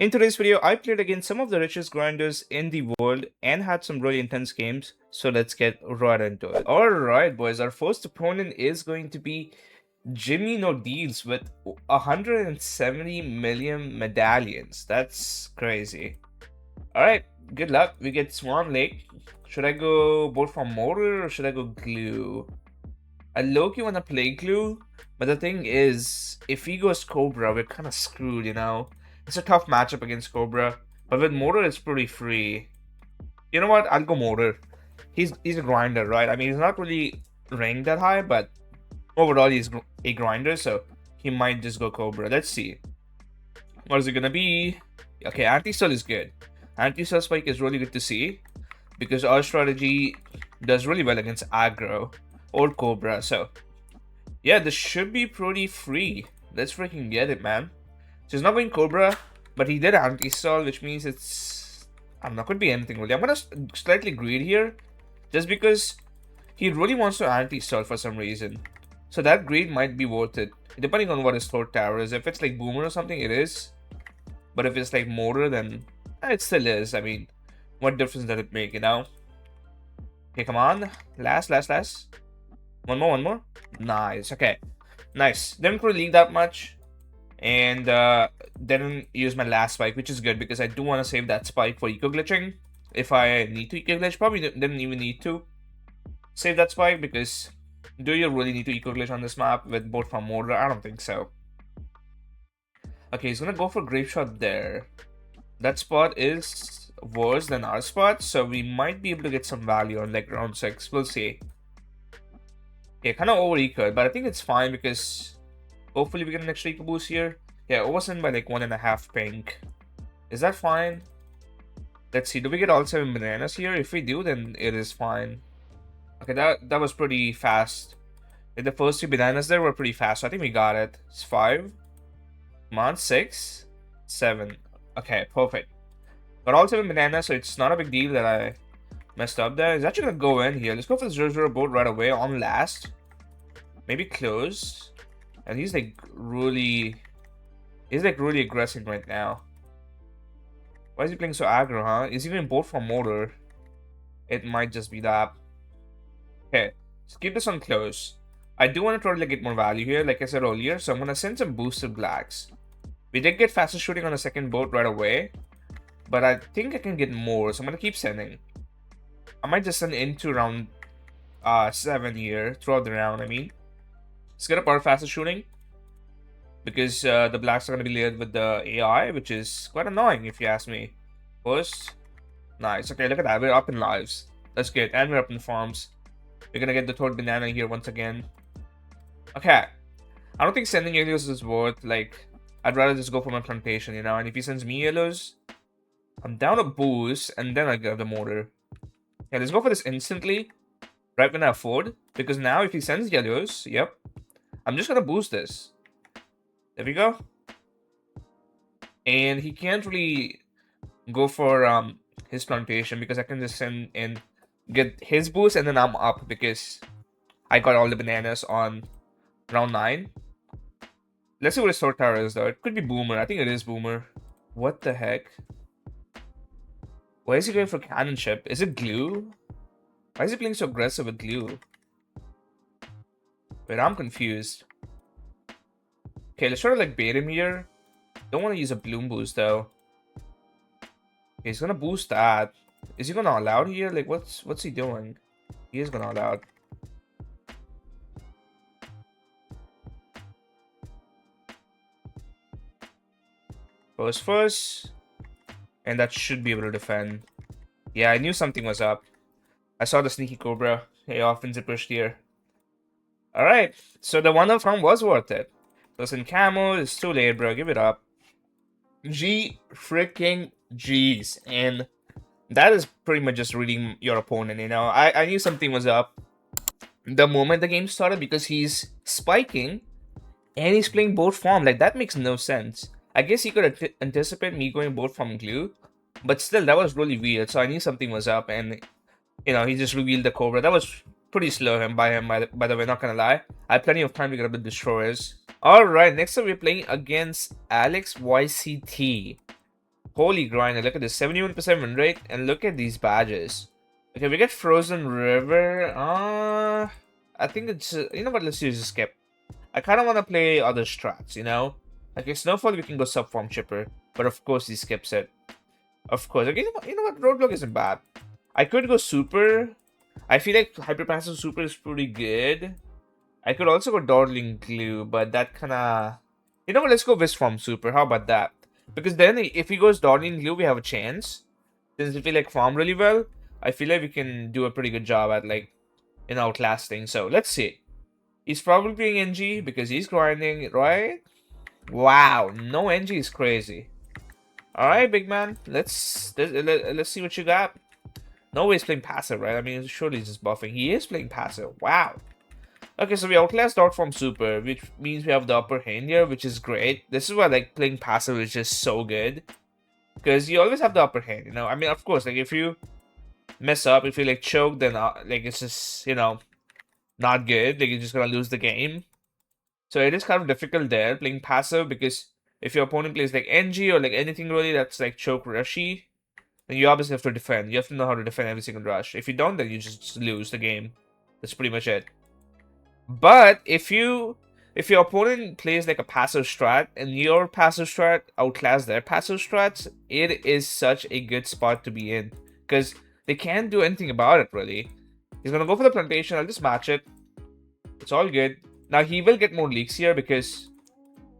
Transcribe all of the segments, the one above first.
In today's video, I played against some of the richest grinders in the world and had some really intense games, so let's get right into it. Alright boys, our first opponent is going to be JimmyNoDeals with 170 million medallions. That's crazy. Alright, good luck. We get Swan Lake. Should I go both from Mortar or should I go Glue? I low-key want to play Glue, but the thing is, if he goes Cobra, we're kind of screwed, you know? It's a tough matchup against Cobra, but with Mortar, it's pretty free. You know what? I'll go Mortar. He's a grinder, right? I mean, he's not really ranked that high, but overall, he's a grinder, so he might just go Cobra. Let's see. What is it gonna be? Okay, Anti-Cell is good. Anti-Cell Spike is really good to see, because our strategy does really well against aggro or Cobra, so yeah, this should be pretty free. Let's freaking get it, man. So he's not going Cobra, but he did anti-stall, which means I'm not going to be anything really. I'm going to slightly greed here, just because he really wants to anti-stall for some reason. So that greed might be worth it, depending on what his third tower is. If it's like Boomer or something, it is. But if it's like Mortar, then it still is. I mean, what difference does it make, you know? Okay, come on. Last. One more. Nice, okay. Nice. Didn't really leak that much. And didn't use my last spike, which is good because I do want to save that spike for eco glitching. If I need to eco glitch, probably didn't even need to save that spike because do you really need to eco glitch on this map with both from Mortar? I don't think so. Okay, he's gonna go for Grape Shot there. That spot is worse than our spot, so we might be able to get some value on like round 6. We'll see. Yeah, kind of over ecoed, but I think it's fine because hopefully we get an extra eco boost here. Yeah, it was in by like 1.5 pink. Is that fine? Let's see. Do we get all 7 bananas here? If we do, then it is fine. Okay, that was pretty fast. Like the first 2 bananas there were pretty fast. So I think we got it. It's 5. Come on, 6, 7. Okay, perfect. Got all 7 bananas, so it's not a big deal that I messed up there. He's actually gonna go in here. Let's go for the 0-0 boat right away on last. Maybe close. And he's like really aggressive right now. Why is he playing so aggro, huh? Is he going both from Mortar? It might just be that. Okay, let's keep this on close. I do want to try to get more value here, like I said earlier, so I'm going to send some boosted blacks. We did get faster shooting on the second boat right away, but I think I can get more, so I'm going to keep sending. I might just send into round 7 here, throughout the round, I mean. Let's get up our faster shooting. Because the blacks are going to be layered with the AI, which is quite annoying if you ask me. First, nice. Okay, look at that. We're up in lives. That's good. And we're up in farms. We're going to get the third banana here once again. Okay. I don't think sending yellows is worth, like, I'd rather just go for my plantation, you know? And if he sends me yellows, I'm down a boost, and then I get the mortar. Yeah, let's go for this instantly, right when I afford. Because now if he sends yellows, yep, I'm just going to boost this. There we go. And he can't really go for his plantation because I can just send in, get his boost, and then I'm up because I got all the bananas on round 9. Let's see what his sword tower is though. It could be Boomer. I think it is Boomer. What the heck? Why is he going for cannon ship? Is it Glue? Why is he playing so aggressive with Glue? Wait, I'm confused. Okay, let's try to like bait him here. Don't want to use a bloom boost though. Okay, he's gonna boost that. Is he gonna all out here? Like what's he doing? He is gonna all out. First. And that should be able to defend. Yeah, I knew something was up. I saw the sneaky Cobra. Hey, offensive push here. Alright, so the 1-0 farm was worth it. Those in camo, it's too late, bro. Give it up. Freaking G's. And that is pretty much just reading your opponent, you know. I knew something was up the moment the game started because he's spiking and he's playing both farm. Like, that makes no sense. I guess he could anticipate me going both from Glue, but still, that was really weird. So I knew something was up, and you know, he just revealed the Cobra. That was pretty slow by the way, not gonna lie. I had plenty of time to get up the destroyers. Alright, next up we're playing against Alex YCT. Holy grinder, look at this, 71% win rate, and look at these badges. Okay, we get Frozen River. I think it's, you know what, let's use a skip. I kind of want to play other strats, you know? Okay, Snowfall, we can go Subform Chipper, but of course he skips it. Of course. Okay, you know what, Roadblock isn't bad. I could go Super. I feel like Hyper Passive Super is pretty good. I could also go Dawdling Glue, but that kind of... You know what, let's go Wisform Super. How about that? Because then if he goes Dawdling Glue, we have a chance. Since if we like farm really well, I feel like we can do a pretty good job at like, outlasting. So let's see. He's probably playing NG because he's grinding, right? Wow, no NG is crazy. Alright, big man. Let's see what you got. No way he's playing passive, right? I mean, surely he's just buffing. He is playing passive. Wow. Okay, so we outlast Dot from Super, which means we have the upper hand here, which is great. This is why like playing passive is just so good. Because you always have the upper hand, you know? I mean, of course, like if you mess up, if you like choke, then like it's just, not good. Like you're just gonna lose the game. So it is kind of difficult there, playing passive, because if your opponent plays like NG or like anything really that's like choke rushy, then you obviously have to defend. You have to know how to defend every single rush. If you don't, then you just lose the game. That's pretty much it. But if your opponent plays like a passive strat and your passive strat outclass their passive strats, it is such a good spot to be in. Because they can't do anything about it really. He's gonna go for the plantation, I'll just match it. It's all good. Now he will get more leaks here because,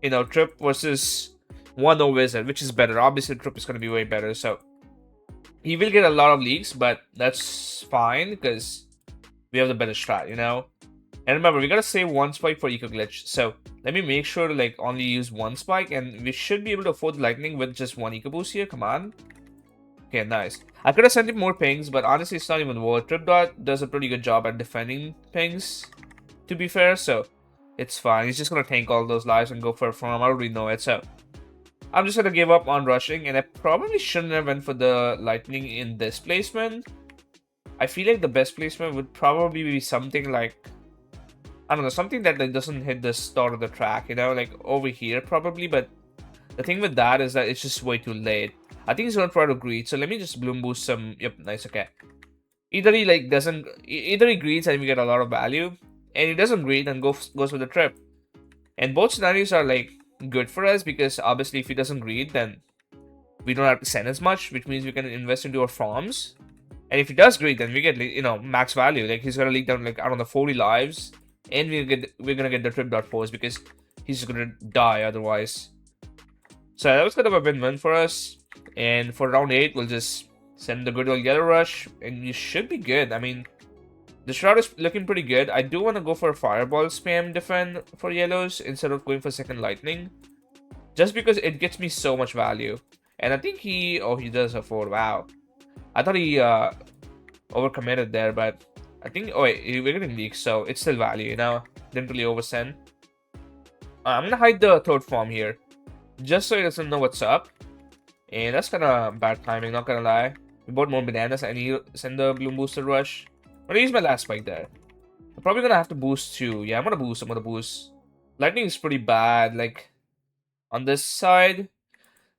Trip versus 1-0 Wizard, which is better. Obviously Trip is gonna be way better, so he will get a lot of leaks, but that's fine because we have the better strat, And remember, we gotta save one spike for Eco Glitch. So let me make sure to like only use one spike, and we should be able to afford lightning with just one Eco Boost here. Come on. Okay, nice. I could have sent him more pings, but honestly, it's not even worth. Trip Dot does a pretty good job at defending pings, to be fair, so it's fine. He's just gonna tank all those lives and go for a farm. I already know it, so I'm just gonna give up on rushing, and I probably shouldn't have went for the lightning in this placement. I feel like the best placement would probably be something like, I don't know, something that like, doesn't hit the start of the track, like over here probably, but the thing with that is that it's just way too late. I think he's gonna try to greed, so let me just bloom boost some. Yep, nice, okay. Either he like doesn't, either he greeds and we get a lot of value, and he doesn't greed and goes with the trip. And both scenarios are like good for us because obviously if he doesn't greed, then we don't have to send as much, which means we can invest into our farms. And if he does greed, then we get max value. Like he's gonna leak down like, I don't know, 40 lives. And we're gonna get the trip dot force because he's just gonna die otherwise. So that was kind of a win-win for us. And for round 8, we'll just send the good old yellow rush, and we should be good. I mean, the shroud is looking pretty good. I do want to go for a fireball spam defend for yellows instead of going for second lightning, just because it gets me so much value. And I think he does afford. Wow, I thought he overcommitted there, but I think, oh wait, we're getting leaks, so it's still value, Didn't really oversend. I'm gonna hide the third form here, just so he doesn't know what's up. And that's kind of bad timing, not gonna lie. We bought more bananas and he send the Bloom Booster Rush. I'm gonna use my last spike there. I'm probably gonna have to boost too. Yeah, I'm gonna boost. Lightning is pretty bad, like, on this side.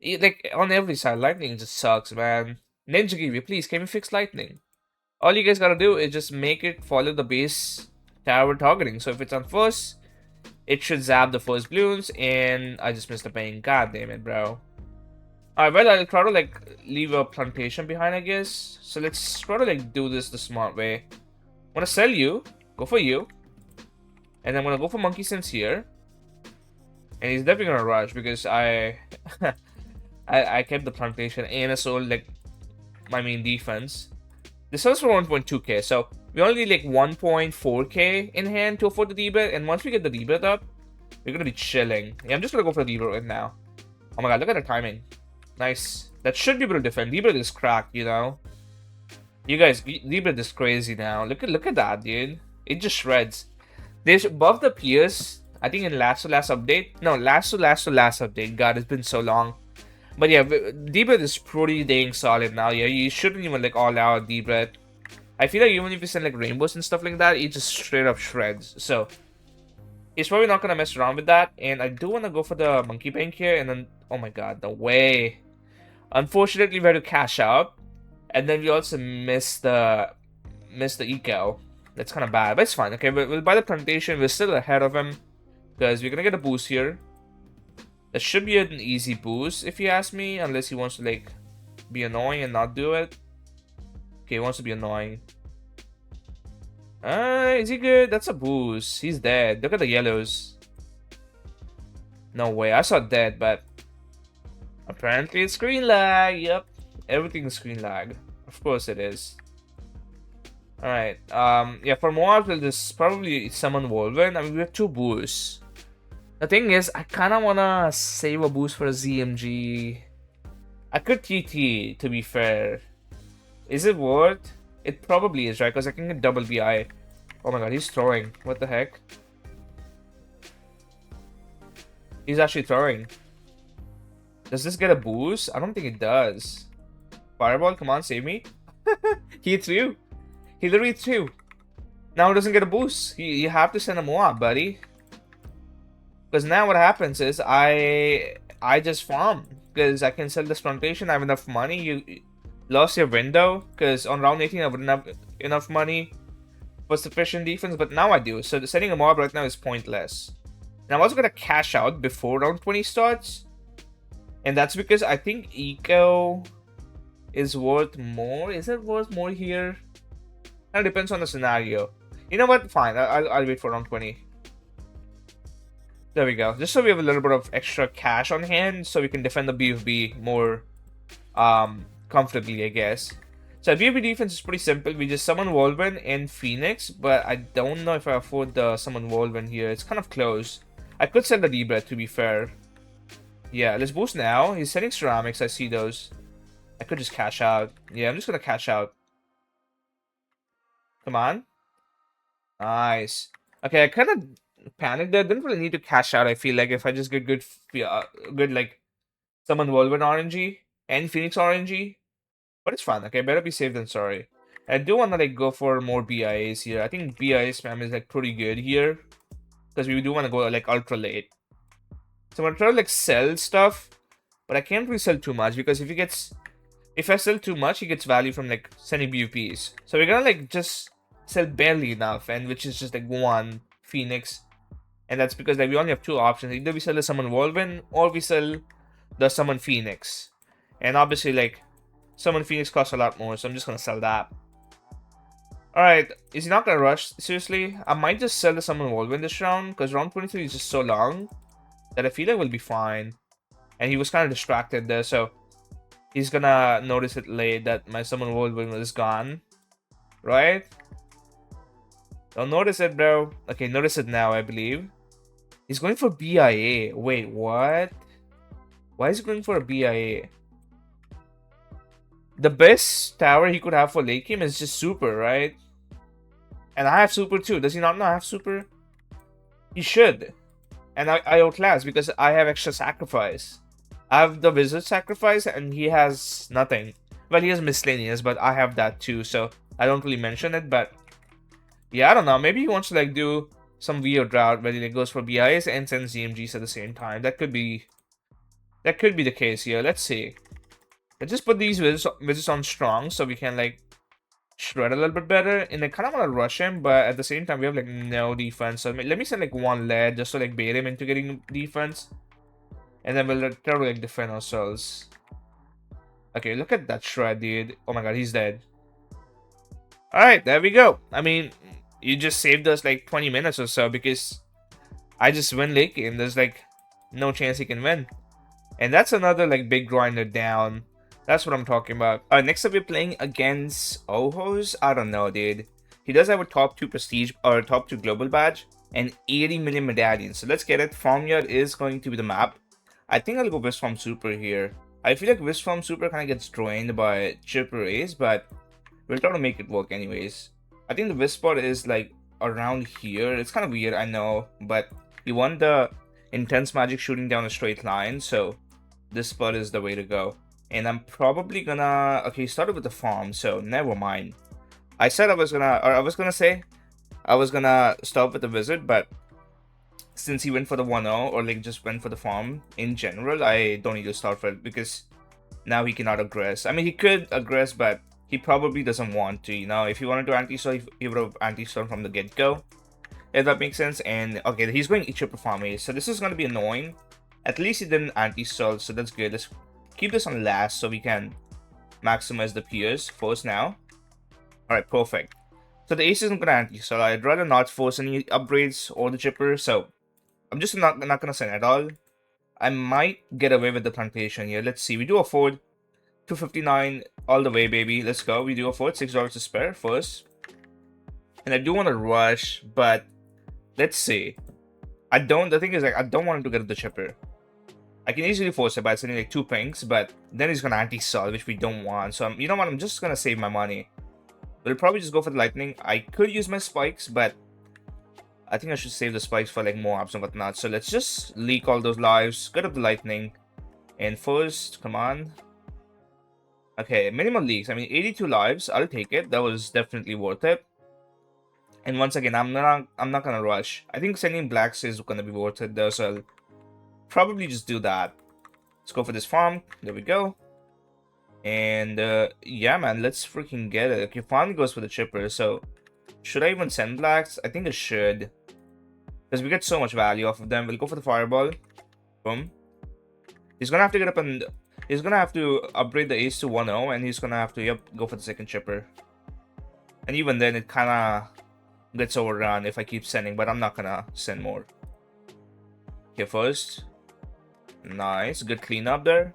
Like, on every side, lightning just sucks, man. Ninja Kiwi, please, can we fix lightning? All you guys gotta do is just make it follow the base tower targeting. So if it's on first, it should zap the first balloons, and I just missed the ping. God damn it, bro. Alright, well, I'll try to like leave a plantation behind, I guess. So let's try to like do this the smart way. I'm gonna sell you, go for you, and I'm gonna go for Monkey Sense here. And he's definitely gonna rush because I I kept the plantation and I sold like my main defense. This sells for 1.2k, so we only need like 1.4k in hand to afford the D-Bet, and once we get the D-Bet up, we're gonna be chilling. Yeah, I'm just gonna go for the D-Bet right now. Oh my god, look at the timing. Nice. That should be able to defend. D-Bet is cracked, You guys, D-Bet is crazy now. Look at that, dude. It just shreds. They should buff the Pierce, I think in last to last update. No, last to last update. God, it's been so long. But yeah, D-Bet is pretty dang solid now. Yeah, you shouldn't even like all out D-Bet. I feel like even if you send like rainbows and stuff like that, it just straight up shreds. So he's probably not gonna mess around with that. And I do want to go for the monkey bank here, and then oh my god, the way Unfortunately, we had to cash out, and then we also missed the eco. That's kind of bad, but it's fine. Okay, we'll buy the plantation. We're still ahead of him because we're gonna get a boost here. That should be an easy boost if you ask me, unless he wants to like be annoying and not do it. Okay, he wants to be annoying. Is he good? That's a boost. He's dead. Look at the yellows. No way. I saw dead, but apparently it's screen lag. Yep. Everything's screen lag. Of course it is. Alright. Yeah, for Moab, we'll just probably summon Wolverine. I mean, we have 2 boosts. The thing is, I kind of want to save a boost for a ZMG. I could TT, to be fair. Is it worth? It probably is, right? Because I can get double BI. Oh my god, he's throwing. What the heck? He's actually throwing. Does this get a boost? I don't think it does. Fireball, come on, save me. He threw. He literally threw. Now it doesn't get a boost. You have to send a Moab, buddy. Because now what happens is I just farm. Because I can sell this plantation. I have enough money. You lost your window. Because on round 18 I wouldn't have enough money for sufficient defense. But now I do. So sending a Moab right now is pointless. And I'm also going to cash out before round 20 starts. And that's because I think Eco is worth more. Is it worth more here? It depends on the scenario. You know what? Fine. I'll wait for round 20. There we go. Just so we have a little bit of extra cash on hand, so we can defend the BFB more comfortably, I guess. So BFB defense is pretty simple. We just summon Wolverine and Phoenix, but I don't know if I afford the summon Wolverine here. It's kind of close. I could sell the Libra, to be fair. Yeah, let's boost now. He's sending ceramics. I see those. I could just cash out. Yeah, I'm just gonna cash out. Come on. Nice. Okay, I kind of panicked there. Didn't really need to cash out. I feel like if I just get good like summon Wolverine RNG and Phoenix RNG, but it's fine. Okay, better be safe than sorry. I do want to like go for more BIAs here. I think BIA spam is like pretty good here because we do want to go like ultra late. So I'm gonna try to like sell stuff, but I can't really sell too much because if I sell too much, he gets value from like sending BUPs. So we're gonna like just sell barely enough, and which is just like 1 Phoenix, and that's because like we only have 2 options. Either we sell the summon Wolverine or we sell the summon Phoenix, and obviously like summon Phoenix costs a lot more, so I'm just gonna sell that. All right, is he not gonna rush? Seriously, I might just sell the summon Wolverine this round because round 23 is just so long that I feel like we'll be fine. And he was kind of distracted there, so he's gonna notice it late that my summon Wolverine is gone, right? Don't notice it, bro. Okay, notice it now, I believe. He's going for BIA. Wait, what? Why is he going for a BIA? The best tower he could have for late game is just super, right? And I have super too. Does he not know I have super? He should. And I outclass because I have extra sacrifice. I have the wizard sacrifice and he has nothing. Well, he has miscellaneous, but I have that too, so I don't really mention it. But yeah, I don't know. Maybe he wants to like do some weird route where he like goes for BIs and sends ZMGs at the same time. That could be the case here. Let's see. Let's just put these wizards on strong so we can like shred a little bit better. And I kind of want to rush him, but at the same time we have like no defense. So let me send like 1 lead just to like bait him into getting defense. And then we'll try to like defend ourselves. Okay, look at that shred, dude. Oh my god, he's dead. Alright, there we go. I mean, you just saved us like 20 minutes or so because I just win late game. There's like no chance he can win. And that's another like big grinder down. That's what I'm talking about. Next up we're playing against Ohos. I don't know, dude. He does have a top 2 prestige or top 2 global badge and 80 million medallions. So let's get it. Farmyard is going to be the map. I think I'll go Wisform Super here. I feel like Wisform Super kind of gets drained by Chipper Ace, but we'll try to make it work anyways. I think the Wisp spot is like around here. It's kind of weird, I know, but we want the intense magic shooting down a straight line, so this spot is the way to go. And I'm probably gonna... Okay, started with the farm, so never mind. I said I was gonna start with the wizard, but since he went for the 1-0 or like just went for the farm in general, I don't need to start for it because Now he cannot aggress. I mean, he could aggress, but he probably doesn't want to, you know? If he wanted to anti-stall, he would have anti-stalled from the get-go. If that makes sense. And, okay, he's going Ichigo Farm Ace. So this is going to be annoying. At least he didn't anti-stall, so that's good. Let's keep this on last so we can maximize the PS first now. Alright, perfect. So the ace isn't going to anti-stall. I'd rather not force any upgrades or the chipper, so I'm just not going to send at all. I might get away with the plantation here. Let's see. We do afford 259 all the way, baby. Let's go. We do afford $6 to spare first. And I do want to rush, but let's see. The thing is, like, I don't want him to get the chipper. I can easily force it by sending like 2 pings, but then he's going to anti-stall, which we don't want. So, you know what? I'm just going to save my money. We'll probably just go for the lightning. I could use my spikes, but I think I should save the spikes for like more ops and whatnot. So let's just leak all those lives. Get up the lightning. And first, come on. Okay, minimal leaks. I mean, 82 lives. I'll take it. That was definitely worth it. And once again, I'm not gonna rush. I think sending blacks is gonna be worth it though, so I'll probably just do that. Let's go for this farm. There we go. And yeah, man, let's freaking get it. Okay, finally goes for the chipper. So should I even send blacks? I think I should, because we get so much value off of them. We'll go for the fireball. Boom. He's gonna have to get up and he's gonna have to upgrade the ace to 1-0, and he's gonna have to go for the second chipper. And even then, it kind of gets overrun if I keep sending, but I'm not gonna send more. Okay, first. Nice, good cleanup there.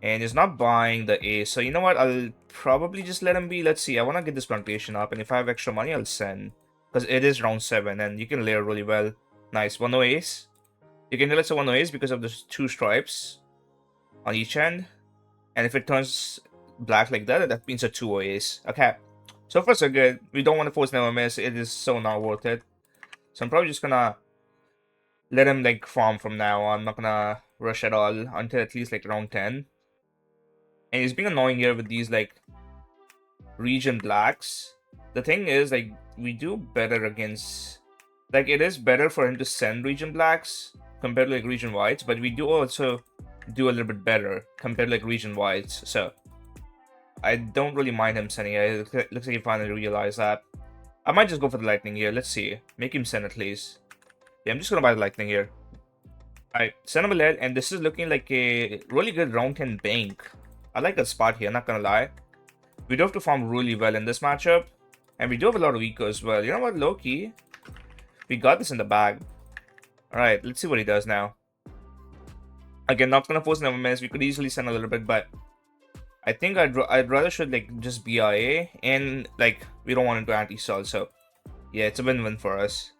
And he's not buying the ace, so you know what? I'll probably just let him be. Let's see, I want to get this plantation up, and if I have extra money, I'll send. Because it is round 7, and you can layer really well. Nice, 1-0 ace. You can tell it's a 1-0 ace because of the 2 stripes on each end. And if it turns black like that, that means a 2-0 ace. Okay. So far so good. We don't want to force never miss. It is so not worth it. So I'm probably just gonna let him like farm from now on. I'm not gonna rush at all until at least like round 10. And he's being annoying here with these like region blacks. The thing is, like, we do better against, like, it is better for him to send region blacks compared to like region whites, but we do also do a little bit better compared to like region whites. So I don't really mind him sending it. It looks like he finally realized that. I might just go for the lightning here. Let's see. Make him send at least. Yeah, I'm just gonna buy the lightning here. Alright, send him a lead, and this is looking like a really good round 10 bank. I like that spot here, not gonna lie. We do have to farm really well in this matchup. And we do have a lot of eco as well. You know what, low-key? We got this in the bag. Alright, let's see what he does now. Again, not gonna force never miss. We could easily send a little bit, but I think I'd rather should like just BIA, and like we don't want him to anti-stall, so yeah, it's a win-win for us.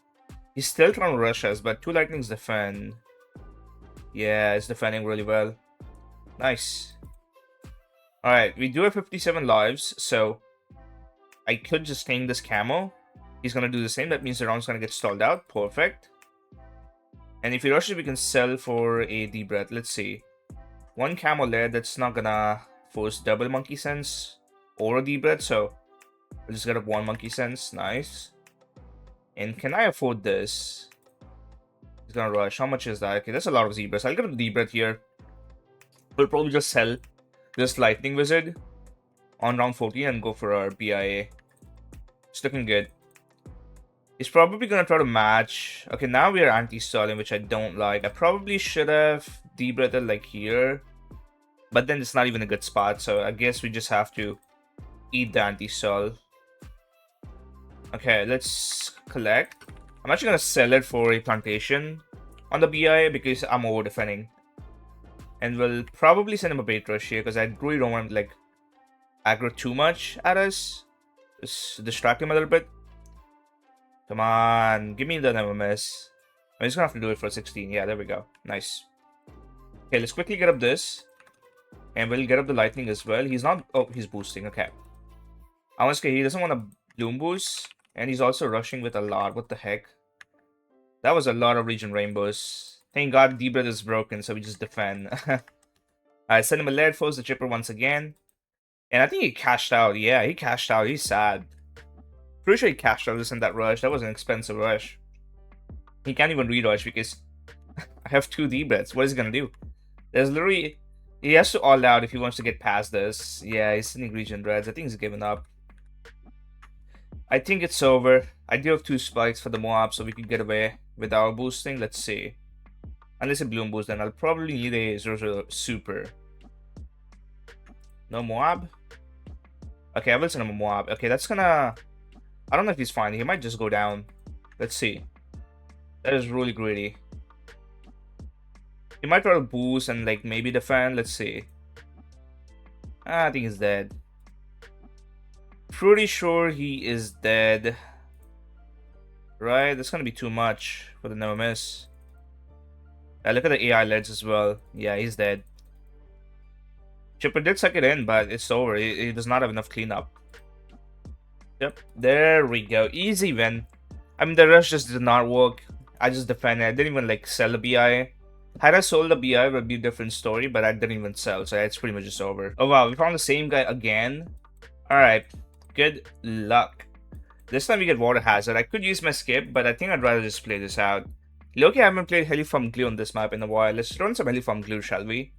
He's still trying to rush us, but 2 lightnings defend. Yeah, it's defending really well. Nice. Alright, we do have 57 lives, so I could just hang this camo. He's gonna do the same. That means the round's gonna get stalled out. Perfect. And if he rushes, we can sell for a deep breath. Let's see. 1 camo lead, that's not gonna force double monkey sense or a deep breath, so we'll just get up 1 monkey sense. Nice. And can I afford this? He's gonna rush. How much is that? Okay, that's a lot of zebras. I'll get a deep breath here. We'll probably just sell this lightning wizard on round 14 and go for our BIA. It's looking good. He's probably gonna try to match. Okay, now we are anti-stalling, which I don't like. I probably should have debreathed like here, but then it's not even a good spot, so I guess we just have to eat the anti-stall. Okay, let's collect. I'm actually gonna sell it for a plantation on the BIA because I'm over defending. And we'll probably send him a bait rush here because I really don't want to like aggro too much at us. Just distract him a little bit. Come on, give me the never miss. I'm just gonna have to do it for 16. Yeah, there we go. Nice. Okay, let's quickly get up this. And we'll get up the lightning as well. He's not... Oh, he's boosting. Okay. I want to say he doesn't want to bloom boost. And he's also rushing with a lot. What the heck? That was a lot of region rainbows. Thank God D-Breath is broken, so we just defend. I send him a lead, force the chipper once again. And I think he cashed out. Yeah, he cashed out. He's sad. Pretty sure he cashed out this in that rush. That was an expensive rush. He can't even re-rush because I have 2 D-Breaths. What is he gonna do? There's literally... He has to all out if he wants to get past this. Yeah, he's sending region dreads. I think he's given up. I think it's over. I do have 2 spikes for the Moab, so we can get away without boosting. Let's see. Unless a Bloom boost, then I'll probably need a 0 super. No Moab? Okay, I will send him a Moab. Okay, that's gonna... I don't know if he's fine. He might just go down. Let's see. That is really greedy. He might try to boost and like maybe defend. Let's see. I think he's dead. Pretty sure he is dead. Right? That's gonna be too much for the never miss. Look at the AI leads as well. Yeah, he's dead. Chipper did suck it in, but it's over. He does not have enough cleanup. Yep, there we go. Easy win. I mean, the rush just did not work. I just defended. I didn't even like sell the BI. Had I sold the BI, it would be a different story, but I didn't even sell, so it's pretty much just over. Oh wow, we found the same guy again. Alright, good luck. This time we get Water Hazard. I could use my skip, but I think I'd rather just play this out. Loki, I haven't played heli from glue on this map in a while. Let's run some heli from glue, shall we?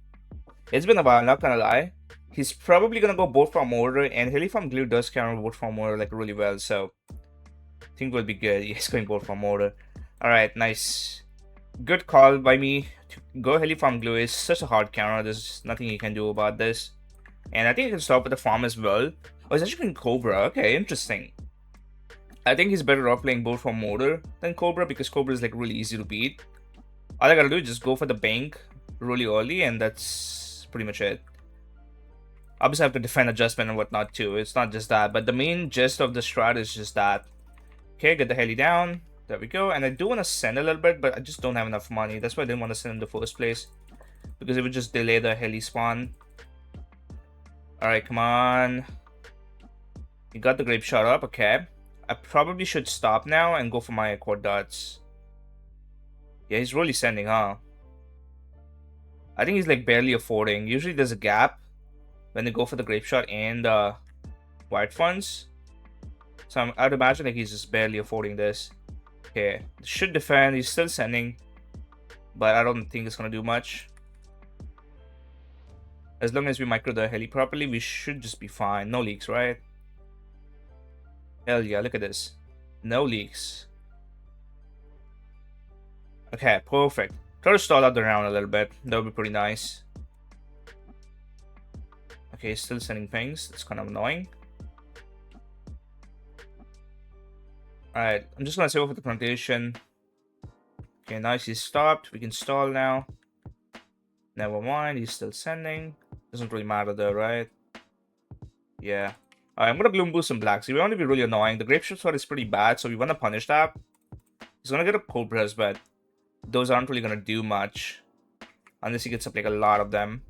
It's been a while, not gonna lie. He's probably gonna go both from order, and heli from glue does counter both from order like really well, so I think we'll be good. He's going both from order. Alright, nice. Good call by me to go heli from glue. Is such a hard counter. There's nothing you can do about this. And I think you can stop with the farm as well. Oh, he's actually going Cobra. Okay, interesting. I think he's better off playing both from order than Cobra because Cobra is like really easy to beat. All I gotta do is just go for the bank really early, and that's pretty much it. Obviously, I have to defend adjustment and whatnot too. It's not just that, but the main gist of the strat is just that. Okay, get the heli down. There we go. And I do want to send a little bit, but I just don't have enough money. That's why I didn't want to send in the first place, because it would just delay the heli spawn. Alright, come on. You got the grape shot up. Okay. I probably should stop now and go for my quad dots. Yeah, he's really sending, huh? I think he's like barely affording. Usually there's a gap when they go for the grape shot and white funds. So I'd imagine like he's just barely affording this. Okay, should defend. He's still sending, but I don't think it's gonna do much. As long as we micro the heli properly, we should just be fine. No leaks, right? Hell yeah, look at this. No leaks. Okay, perfect. Try to stall out the round a little bit. That would be pretty nice. Okay, still sending pings. That's kind of annoying. Alright, I'm just gonna save over the plantation. Okay, nice, he's stopped. We can stall now. Never mind, he's still sending. Doesn't really matter though, right? Yeah. Alright, I'm gonna Bloom boost some blacks. He want to be really annoying. The grape shot is pretty bad, so we wanna punish that. He's gonna get a Cobras, but those aren't really gonna do much. Unless he gets up like a lot of them.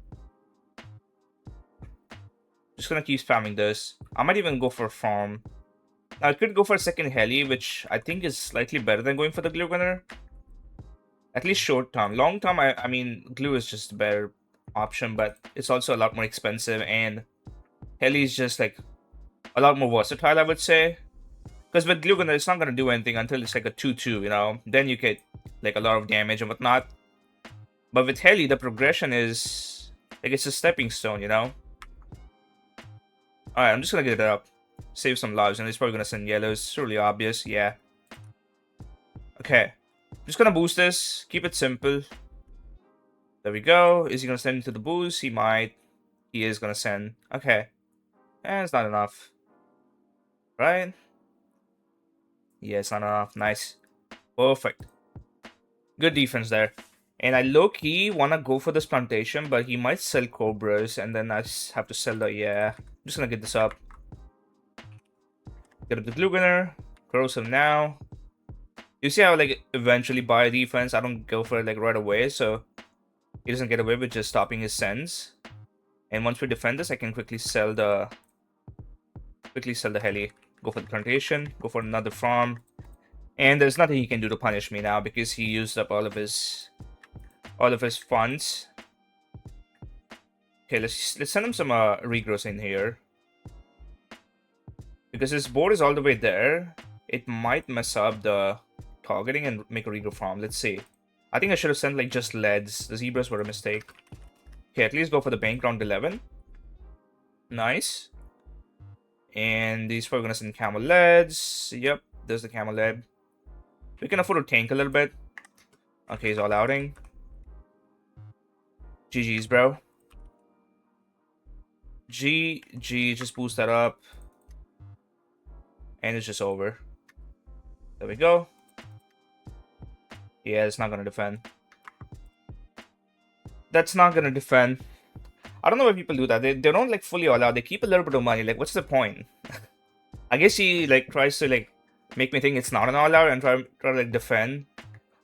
Just gonna keep spamming this. I might even go for a farm. I could go for a second heli, which I think is slightly better than going for the glue gunner. At least short term. Long term, I mean, glue is just a better option, but it's also a lot more expensive, and heli is just like a lot more versatile, I would say. Because with glue gunner, it's not gonna do anything until it's like a 2-2, you know. Then you get like a lot of damage and whatnot. But with heli, the progression is like it's a stepping stone, you know. Alright, I'm just gonna get it up. Save some lives, and he's probably gonna send yellows. It's really obvious, yeah. Okay. I'm just gonna boost this. Keep it simple. There we go. Is he gonna send into the boost? He might. He is gonna send. Okay. And it's not enough. Right? Yeah, it's not enough. Nice. Perfect. Good defense there. And I low-key wanna go for this plantation, but he might sell Cobras, and then I have to sell the... Yeah. I'm just gonna get this up. Get up the glue gunner. Cross him now. You see how like eventually buy defense, I don't go for it like right away, so he doesn't get away with just stopping his sends. And once we defend this, I can quickly sell the heli. Go for the plantation, go for another farm. And there's nothing he can do to punish me now because he used up all of his funds. Okay, let's send him some regrows in here. Because his board is all the way there, it might mess up the targeting and make a regrow farm. Let's see. I think I should have sent like just leads. The zebras were a mistake. Okay, at least go for the bank round 11. Nice. And these probably gonna send camel leads. Yep, there's the camel lead. We can afford to tank a little bit. Okay, he's all outing. GG's, bro. GG, just boost that up. And it's just over. There we go. Yeah, it's not gonna defend. That's not gonna defend. I don't know why people do that. They don't like fully all out. They keep a little bit of money. Like, what's the point? I guess he like tries to like make me think it's not an all out and try to like defend,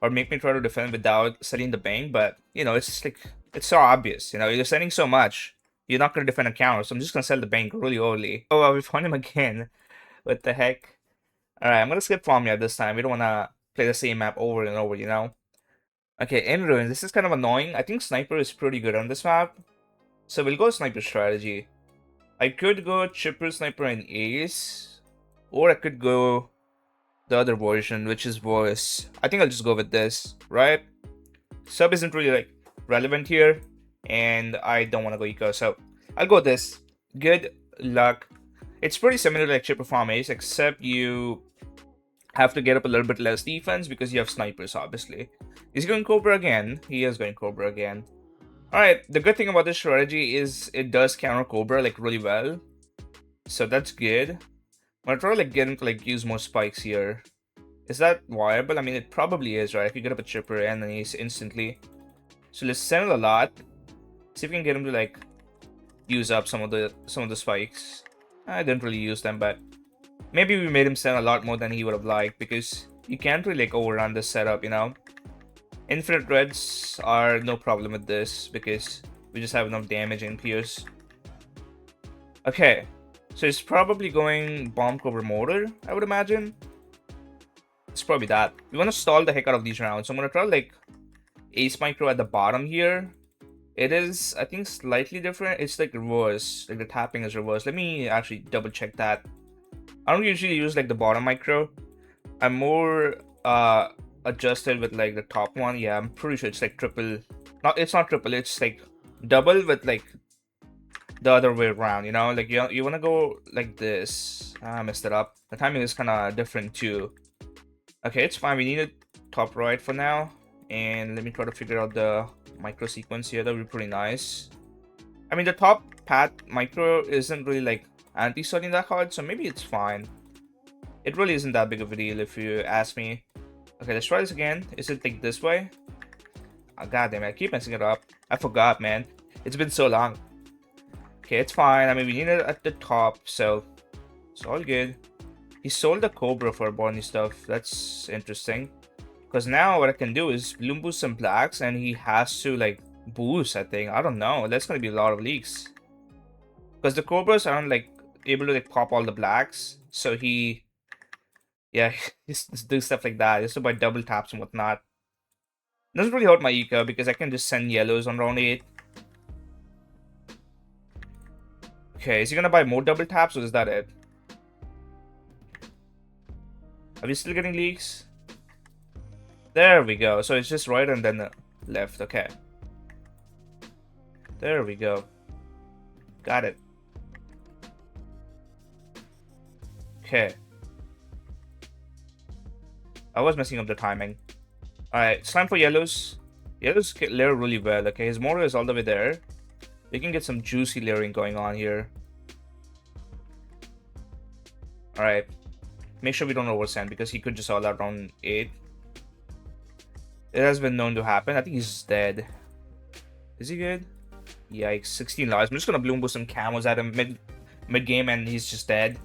or make me try to defend without selling the bank. But you know, it's just like it's so obvious. You know, you're sending so much, you're not gonna defend a counter. So I'm just gonna sell the bank really early. Oh, we found him again. What the heck? All right, I'm gonna skip farmyard this time. We don't wanna play the same map over and over. You know. Okay, in ruins. This is kind of annoying. I think sniper is pretty good on this map. So we'll go sniper strategy. I could go chipper, sniper, and ace. Or I could go the other version, which is voice. I think I'll just go with this, right? Sub isn't really like relevant here. And I don't want to go eco, so I'll go this. Good luck. It's pretty similar to like chipper farm ace, except you have to get up a little bit less defense because you have snipers, obviously. Is he going Cobra again? He is going Cobra again. Alright, the good thing about this strategy is it does counter Cobra like really well. So that's good. I'm gonna try to like get him to like use more spikes here. Is that viable? I mean, it probably is, right? If you get up a chipper and an ace instantly. So let's send a lot. See if we can get him to like use up some of the spikes. I didn't really use them, but maybe we made him send a lot more than he would have liked, because you can't really like overrun this setup, you know? Infinite reds are no problem with this because we just have enough damage and pierce. Okay, so it's probably going bomb cover mortar, I would imagine. It's probably that. We want to stall the heck out of these rounds. So I'm going to try like ace micro at the bottom here. It is, I think, slightly different. It's like reverse, like the tapping is reverse. Let me actually double check that. I don't usually use like the bottom micro. I'm more adjusted with like the top one. Yeah, I'm pretty sure it's like triple. It's not triple, it's like double with like the other way around, you know? Like you want to go like this. I messed it up. The timing is kind of different too. Okay, it's fine. We need it top right for now. And let me try to figure out the micro sequence here. That would be pretty nice. I mean, the top path micro isn't really like anti-studying that hard, so maybe it's fine. It really isn't that big of a deal if you ask me. Okay, let's try this again. Is it like this way? Oh, God damn it, I keep messing it up. I forgot, man. It's been so long. Okay, it's fine. I mean, we need it at the top, so it's all good. He sold the Cobra for Barney stuff. That's interesting. Because now what I can do is bloom boost some blacks, and he has to like boost, I think. I don't know. That's going to be a lot of leaks. Because the Cobras aren't like able to like pop all the blacks. So he... yeah, just do stuff like that. Just to buy double taps and whatnot. Doesn't really hurt my eco because I can just send yellows on round 8. Okay, is he gonna buy more double taps or is that it? Are we still getting leaks? There we go. So it's just right and then left. Okay. There we go. Got it. Okay. I was messing up the timing. Alright, it's time for yellows. Yellows layer really well. Okay, his mortar is all the way there. We can get some juicy layering going on here. Alright. Make sure we don't oversend because he could just all out round 8. It has been known to happen. I think he's dead. Is he good? Yikes, 16 lives. I'm just gonna bloom boost some camos at him mid game and he's just dead.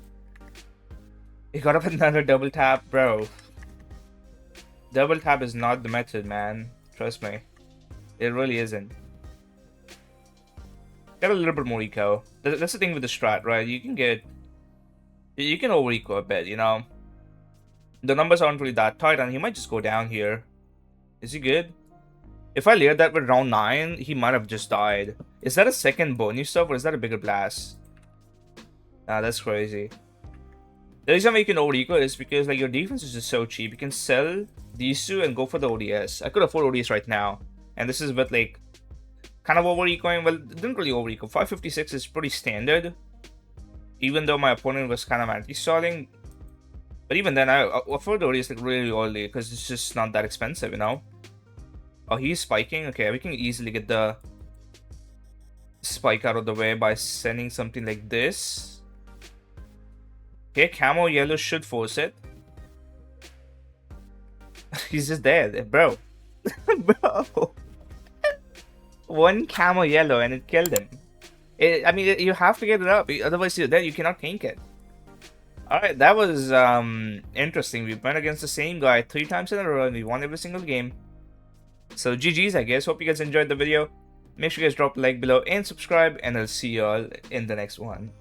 He got up another double tap, bro. Double tap is not the method, man. Trust me. It really isn't. Got a little bit more eco. That's the thing with the strat, right? You can over eco a bit, you know? The numbers aren't really that tight and he might just go down here. Is he good? If I layered that with round 9, he might have just died. Is that a second bony stuff or is that a bigger blast? Nah, that's crazy. The reason why you can over eco is because like your defense is just so cheap. You can sell these two and go for the ODS. I could afford ODS right now. And this is with like kind of over-ecoing. Well, it didn't really over-eco. 556 is pretty standard. Even though my opponent was kind of anti-stalling. But even then, I offered the race like really early because it's just not that expensive, you know? Oh, he's spiking? Okay, we can easily get the spike out of the way by sending something like this. Okay, camo yellow should force it. He's just dead, bro. Bro. One camo yellow and it killed him. I mean, you have to get it up, otherwise you're dead. You cannot tank it. Alright, that was interesting. We went against the same guy 3 times in a row and we won every single game. So GG's, I guess. Hope you guys enjoyed the video. Make sure you guys drop a like below and subscribe, and I'll see you all in the next one.